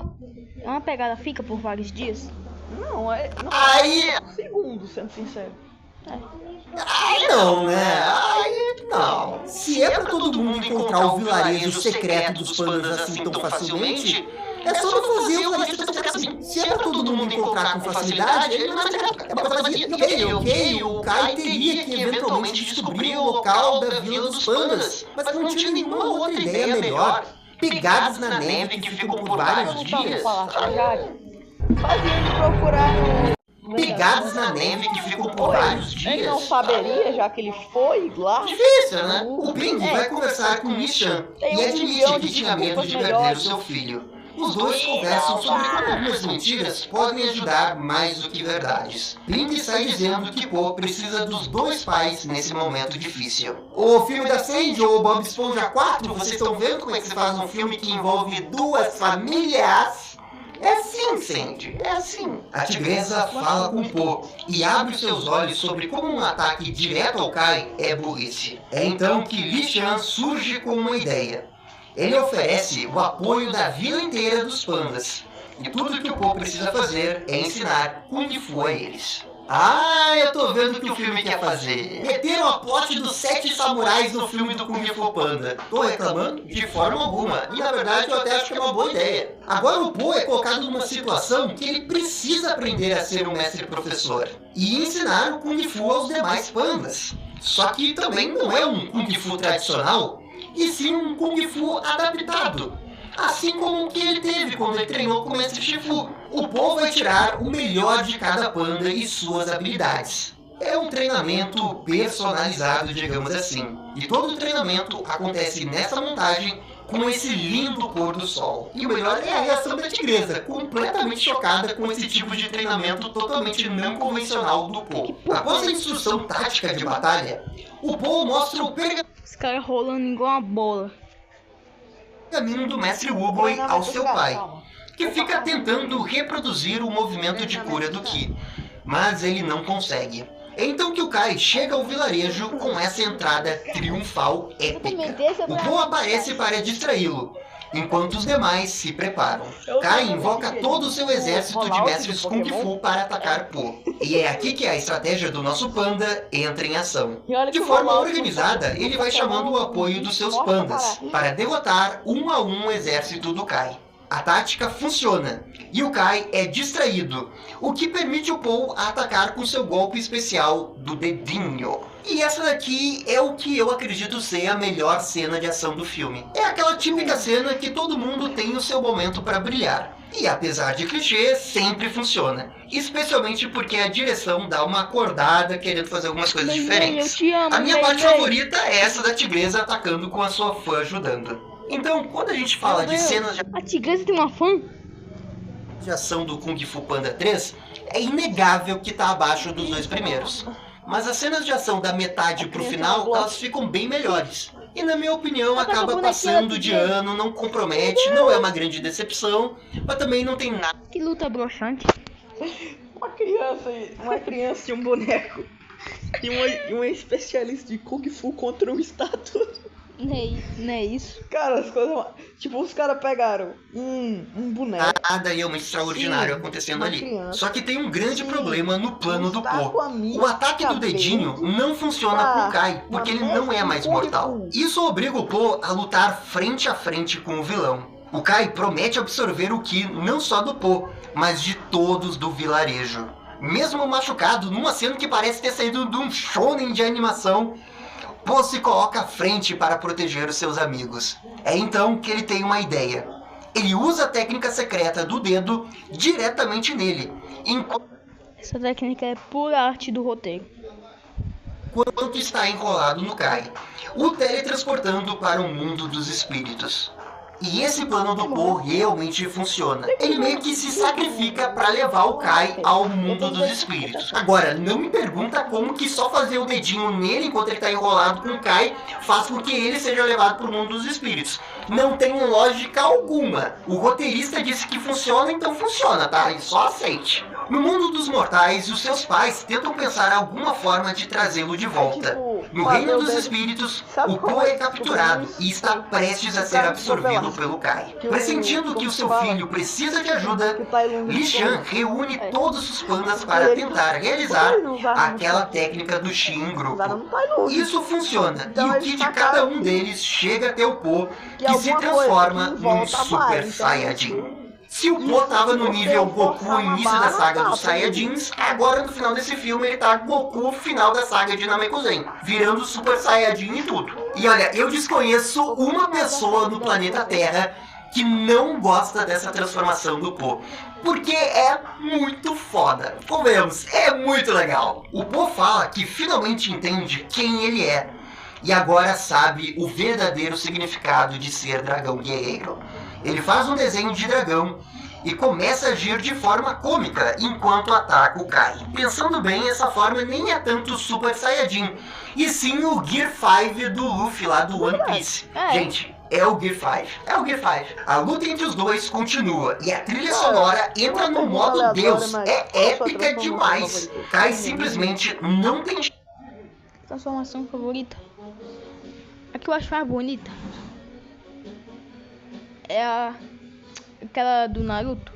Uma pegada fica por vários dias? Não, Aí... segundo, sendo sincero. Aí não, né? Aí não. Se é pra todo mundo encontrar o vilarejo secreto dos pandas assim tão facilmente, é só não fazer o vilarejo secreto assim. Se é pra todo mundo encontrar com facilidade, ele não é secreto. É pra fazer. Ok, o Kai teria que eventualmente descobrir o local da vila dos pandas, mas não tinha nenhuma outra ideia melhor. Pegadas na neve que ficam por vários dias. Fazendo procurar no... Pegadas na neve que ficam por vários Ele dias. não saberia, já que ele foi lá. Difícil, né? O Bing vai conversar com Li Shan e admite que tinha medo de perder o seu filho. Os dois conversam sobre como algumas mentiras podem ajudar mais do que verdades. Bing sai dizendo que Po precisa dos dois pais nesse momento difícil. O filme da Sandy ou Bob Esponja 4, vocês estão vendo como é que se faz um filme que envolve duas famílias? É assim, Sandy, é assim. A tigresa fala com Po e abre seus olhos sobre como um ataque direto ao Kai é burrice. É então que Li Shan surge com uma ideia. Ele oferece o apoio da vila inteira dos pandas. E tudo que o Po precisa fazer é ensinar Kung Fu a eles. Ah, eu tô vendo o que o filme quer fazer. Meteram a plot dos 7 samurais no filme do Kung Fu Panda. Tô reclamando? De forma alguma. E na verdade eu até acho que é uma boa ideia. Agora o Po é colocado numa situação que ele precisa aprender a ser um mestre professor. E ensinar o Kung Fu aos demais pandas. Só que também não é um Kung Fu tradicional, e sim um Kung Fu adaptado. Assim como o que ele teve quando ele treinou com o Mestre Shifu. O Po vai tirar o melhor de cada panda e suas habilidades. É um treinamento personalizado, digamos assim. E todo o treinamento acontece nessa montagem com esse lindo pôr do sol. E o melhor é a reação da tigresa, completamente chocada com esse tipo de treinamento totalmente não convencional do Po. Após a instrução tática de batalha, o Po mostra o Os caras rolando igual uma bola. caminho do Mestre Wooboy ao seu pai, que fica tentando reproduzir o movimento de cura do Ki, mas ele não consegue. É então que o Kai chega ao vilarejo com essa entrada triunfal épica. O Po aparece para distraí-lo, enquanto os demais se preparam. Kai invoca todo o seu exército de mestres Kung Fu para atacar Po. E é aqui que a estratégia do nosso panda entra em ação. De forma organizada, ele vai chamando o apoio dos seus pandas para derrotar um a um o exército do Kai. A tática funciona, e o Kai é distraído, o que permite o Po atacar com seu golpe especial do dedinho. E essa daqui é o que eu acredito ser a melhor cena de ação do filme. É aquela típica cena que todo mundo tem o seu momento para brilhar. E apesar de clichê, sempre funciona. Especialmente porque a direção dá uma acordada querendo fazer algumas coisas diferentes. A minha parte favorita é essa da tigresa atacando com a sua fã ajudando. Então, quando a gente fala de cenas A tigresa tem uma fã? de ação do Kung Fu Panda 3, é inegável que tá abaixo dos dois primeiros. Mas as cenas de ação da metade pro final, elas ficam bem melhores. E na minha opinião, Mas acaba essa passando bonequinha de de- ano, não compromete, não é uma grande decepção, mas também não tem nada. Que luta broxante. Uma criança e um boneco. E uma especialista de Kung Fu contra um estátua. Não é isso. Cara, as coisas. Tipo, os caras pegaram um boneco. Nada realmente extraordinário Sim, acontecendo uma ali. criança. Só que tem um grande Sim, problema no plano do estátua Po. mística O ataque do dedinho não funciona com o Kai, porque ele não é mais mortal. Isso obriga o Po a lutar frente a frente com o vilão. O Kai promete absorver o Ki não só do Po, mas de todos do vilarejo. Mesmo machucado, numa cena que parece ter saído de um shonen de animação, Po se coloca à frente para proteger os seus amigos. É então que ele tem uma ideia. Ele usa a técnica secreta do dedo diretamente nele, enquanto Essa técnica é pura arte do roteiro. está enrolado no Kai, o teletransportando para o mundo dos espíritos. E esse plano do Po realmente funciona. Ele meio que se sacrifica para levar o Kai ao mundo dos espíritos. Agora, não me pergunta como que só fazer o dedinho nele enquanto ele está enrolado com o Kai faz com que ele seja levado para o mundo dos espíritos. Não tem lógica alguma. O roteirista disse que funciona, então funciona, tá? E só aceite. No mundo dos mortais, os seus pais tentam pensar alguma forma de trazê-lo de volta. No reino dos espíritos, o Po é capturado e está prestes a ser absorvido pelo Kai. Pressentindo que o seu filho precisa de ajuda, Li Shan reúne todos os pandas para tentar realizar aquela técnica do Chi em grupo. Isso funciona, e o Ki de cada um deles chega até o Po, que se transforma num Super Saiyajin. Se o Po tava no nível Goku no início da saga dos Saiyajins, agora no final desse filme ele tá Goku final da saga de Namekusei, virando Super Saiyajin e tudo. E olha, eu desconheço uma pessoa no planeta Terra que não gosta dessa transformação do Po, porque é muito foda. Convenhamos, é muito legal. O Po fala que finalmente entende quem ele é, e agora sabe o verdadeiro significado de ser dragão guerreiro. Ele faz um desenho de dragão e começa a agir de forma cômica enquanto ataca o Kai. Pensando bem, essa forma nem é tanto Super Saiyajin, e sim o Gear 5 do Luffy lá do One Piece. Gente, é o Gear 5. É o Gear 5. A luta entre os dois continua e a trilha sonora entra no modo Deus. É épica demais. Kai simplesmente não tem... Transformação favorita. A que eu acho mais bonita é aquela do Naruto.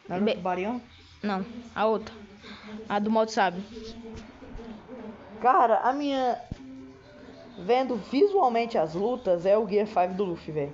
Naruto Barion? Não, a outra. A do modo sábio. Cara, a minha... Vendo visualmente as lutas, é o Gear 5 do Luffy, velho.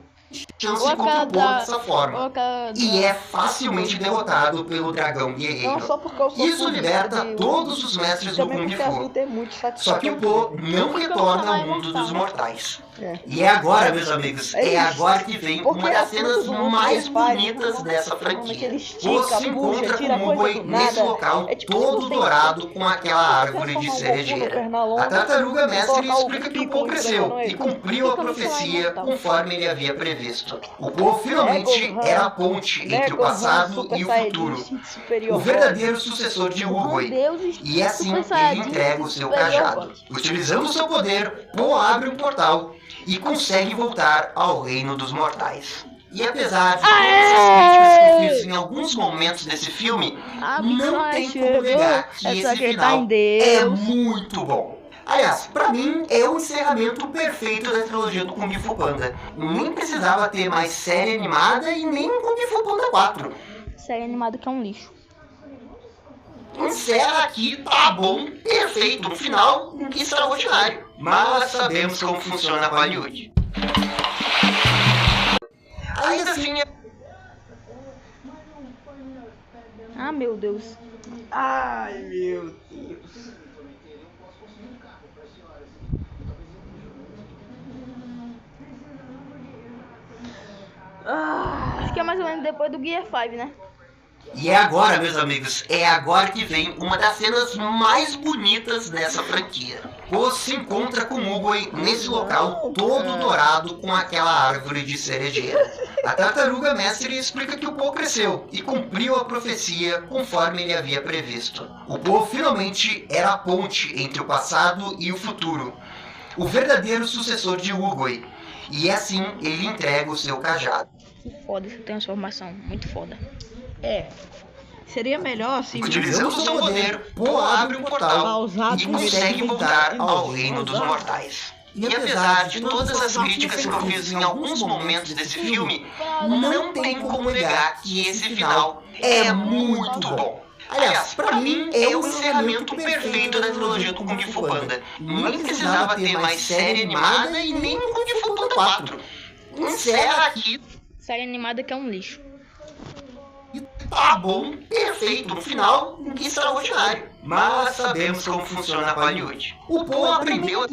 chance Ou contra o aquela Po da- dessa ou forma. aquela E da- é facilmente derrotado pelo dragão guerreiro. Não, só porque eu sou Isso fã liberta de- todos os mestres do Também Kung porque as Fu. lutas é muito Só que o Po não retorna ao mundo dos mortais. É. E é agora, meus amigos, É é isso. agora que vem Porque uma das as cenas lutas do Luffy mais ele faz, bonitas né? dessa Como é que franquia. ele Po estica, se puxa, encontra tira com o coisa Mugwai do nesse nada. local É tipo todo se você dourado com aquela árvore de transformar um Goku no cerejeira. Pernalonga A tartaruga e mestre colocar o explica que o Po Piccolo cresceu entregando e ele. cumpriu a Piccolo profecia será imortal. conforme ele havia previsto. O Po finalmente Gohan, era a ponte entre o passado Super e o Saiyajin futuro. superior. O verdadeiro sucessor de Mugwai. E assim ele entrega o seu cajado. Utilizando seu poder, Po abre um portal e consegue voltar ao reino dos mortais. E apesar de todas as críticas que eu fiz em alguns momentos desse filme, não tem como negar que esse final é muito bom. Aliás, pra mim é o encerramento perfeito da trilogia do Kung Fu Panda. Nem precisava ter mais série animada e nem Kung Fu Panda 4. série animada que é um lixo. Encerra aqui, tá bom, perfeito, um final extraordinário. Mas sabemos como funciona Hollywood. Ainda assim, Ah, meu Deus. Ai, meu Deus. Acho que é mais ou menos depois do Gear 5, né? e é agora, meus amigos, é agora que vem uma das cenas mais bonitas dessa franquia. Po se encontra com Mugwai nesse local todo dourado com aquela árvore de cerejeira. A tartaruga mestre explica que o Po cresceu e cumpriu a profecia conforme ele havia previsto. O Po finalmente era a ponte entre o passado e o futuro. o verdadeiro sucessor de Oogway. E assim ele entrega o seu cajado. Foda essa transformação, muito foda. Seria melhor se Utilizando o seu poder, Po abre um portal e consegue voltar ao reino dos mortais. E apesar de todas as críticas que eu fiz em alguns momentos desse filme, não tem como negar que esse final é muito bom. Aliás, pra mim é o encerramento perfeito da trilogia do Kung Fu Panda. Nem precisava ter mais série animada e nem o Kung Fu Panda 4. Encerra aqui. Série animada que é um lixo. E tá bom, perfeito, no final, extraordinário. Mas sabemos como funciona Hollywood. O Po aprendeu a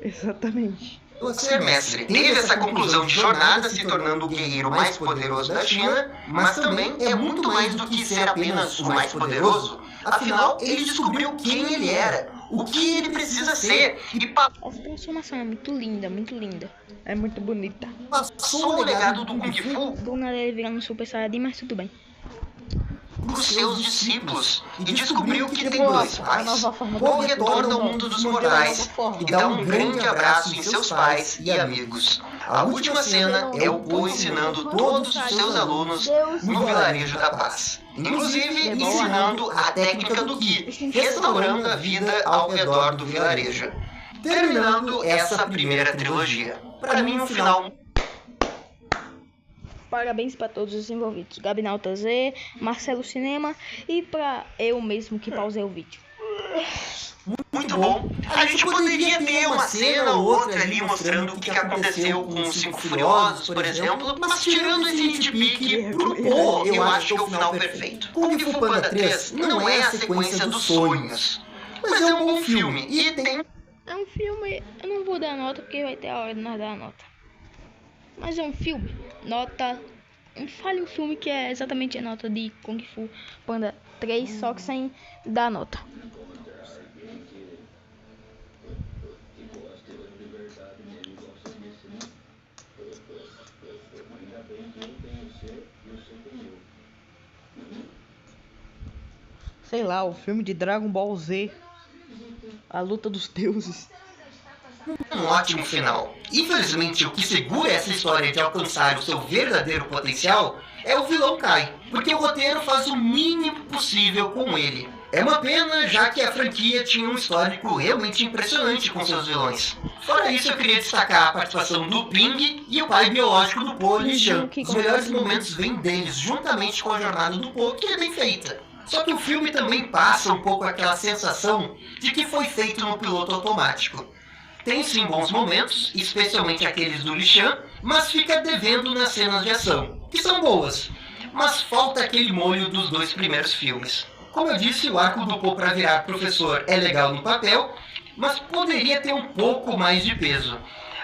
Exatamente. ser mestre. Teve essa conclusão de jornada se tornando o guerreiro mais poderoso da China, mas também é muito mais do que ser apenas o mais poderoso. Afinal, ele descobriu quem ele era, o que ele precisa ser e Essa transformação é muito linda, muito linda. É muito bonita. passou o legado do Kung Fu Do nada ele virando um Super Saiyajin, mas tudo bem. para os seus discípulos e descobriu que tem dois pais. Po retorna ao mundo dos mortais e dá um grande abraço em seus pais e amigos. A última cena é o Po ensinando todos os seus alunos no vilarejo da paz. Inclusive ensinando a técnica do Ki, restaurando a vida ao redor do vilarejo. Terminando essa primeira trilogia. Para mim, um final Parabéns para todos os envolvidos. Gabinalta Z, Marcelo Cinema e para eu mesmo que pausei o vídeo. muito bom. A gente poderia ter uma cena ou outra ali mostrando o que aconteceu com os Cinco Furiosos, por exemplo, mas tirando esse nitpick pro Po, eu acho que é o final perfeito. Kung Fu Panda 3 não é a sequência dos sonhos, mas é um bom filme e tem... É um filme, eu não vou dar nota porque vai ter a hora de nós dar a nota. Mas é um filme, nota... Fale um filme que é exatamente a nota de Kung Fu Panda 3, só que sem dar nota. Sei lá, o filme de Dragon Ball Z. A luta dos deuses. Um ótimo final. Infelizmente, o que segura essa história de alcançar o seu verdadeiro potencial é o vilão Kai, porque o roteiro faz o mínimo possível com ele. É uma pena, já que a franquia tinha um histórico realmente impressionante com seus vilões. Fora isso, eu queria destacar a participação do Ping e o pai biológico do Po, Li Shan. Os melhores momentos vêm deles, juntamente com a jornada do Po, que é bem feita. Só que o filme também passa um pouco aquela sensação de que foi feito no piloto automático. Tem sim bons momentos, especialmente aqueles do Li Shan, mas fica devendo nas cenas de ação, que são boas, mas falta aquele molho dos dois primeiros filmes. Como eu disse, o arco do Po para virar professor é legal no papel, mas poderia ter um pouco mais de peso.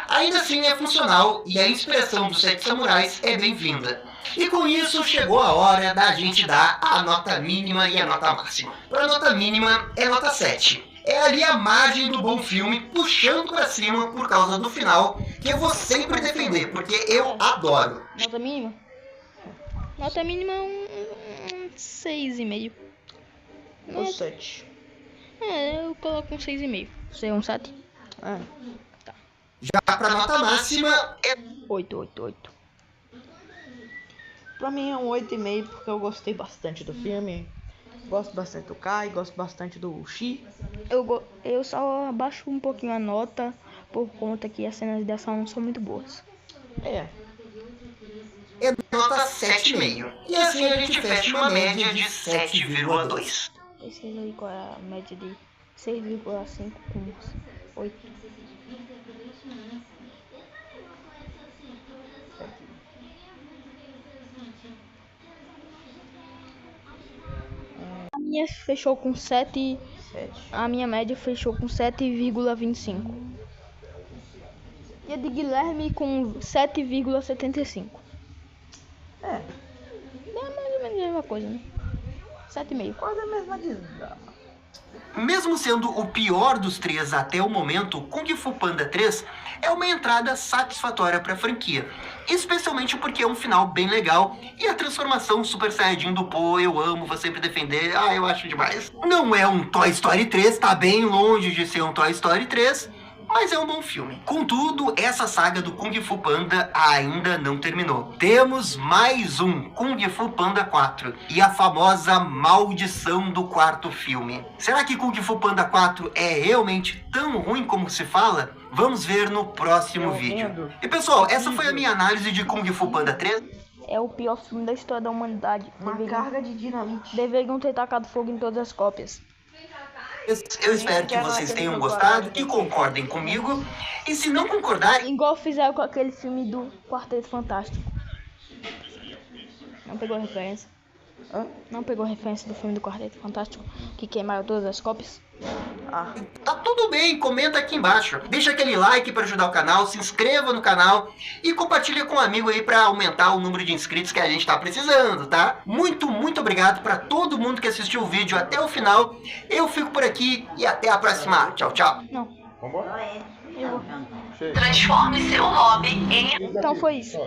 Ainda assim é funcional e a inspiração dos Sete Samurais é bem-vinda. E com isso chegou a hora da gente dar a nota mínima e a nota máxima. Para a nota mínima é nota 7. É ali a margem do bom filme, puxando pra cima por causa do final, que eu vou sempre defender, porque eu adoro. Nota mínima? Nota mínima é um 6,5. Ou 7. Eu coloco um 6,5. Você é um 7? Já pra nota máxima é 8. Pra mim é um 8,5 porque eu gostei bastante do filme. Gosto bastante do Kai, gosto bastante do Shi. Eu só abaixo um pouquinho a nota por conta que as cenas de ação não são muito boas. É nota 7,5. E assim a gente fecha uma média de 7,2. Pesquisa aí qual é a média de 6,5 com 8. A minha fechou com 7. A minha média fechou com 7,25. E a de Guilherme com 7,75. É mais ou menos a mesma coisa, né? 7,5. Quase a mesma desgraça. Mesmo sendo o pior dos três até o momento, Kung Fu Panda 3 é uma entrada satisfatória para a franquia, especialmente porque é um final bem legal e a transformação Super Saiyajin do Po eu amo, vou sempre defender, eu acho demais. Não é um Toy Story 3, tá bem longe de ser um Toy Story 3, mas é um bom filme. Contudo, essa saga do Kung Fu Panda ainda não terminou. Temos mais um Kung Fu Panda 4 e a famosa maldição do quarto filme. Será que Kung Fu Panda 4 é realmente tão ruim como se fala? Vamos ver no próximo vídeo. E pessoal, essa foi a minha análise de Kung Fu Panda 3. É o pior filme da história da humanidade. Uma carga de dinamite. Deveriam ter tacado fogo em todas as cópias. Eu espero que vocês tenham gostado, que concordem comigo. E se não concordarem, Igual fizeram com aquele filme do Quarteto Fantástico. Não pegou referência? Não pegou referência do filme do Quarteto Fantástico, que queimaram todas as cópias? tá tudo bem, comenta aqui embaixo. Deixa aquele like para ajudar o canal, se inscreva no canal e compartilha com um amigo aí para aumentar o número de inscritos que a gente tá precisando, tá? Muito obrigado para todo mundo que assistiu o vídeo até o final. Eu fico por aqui e até a próxima. Tchau, tchau. Não. Vambora? Eu vou. Transforme seu hobby em Então foi isso.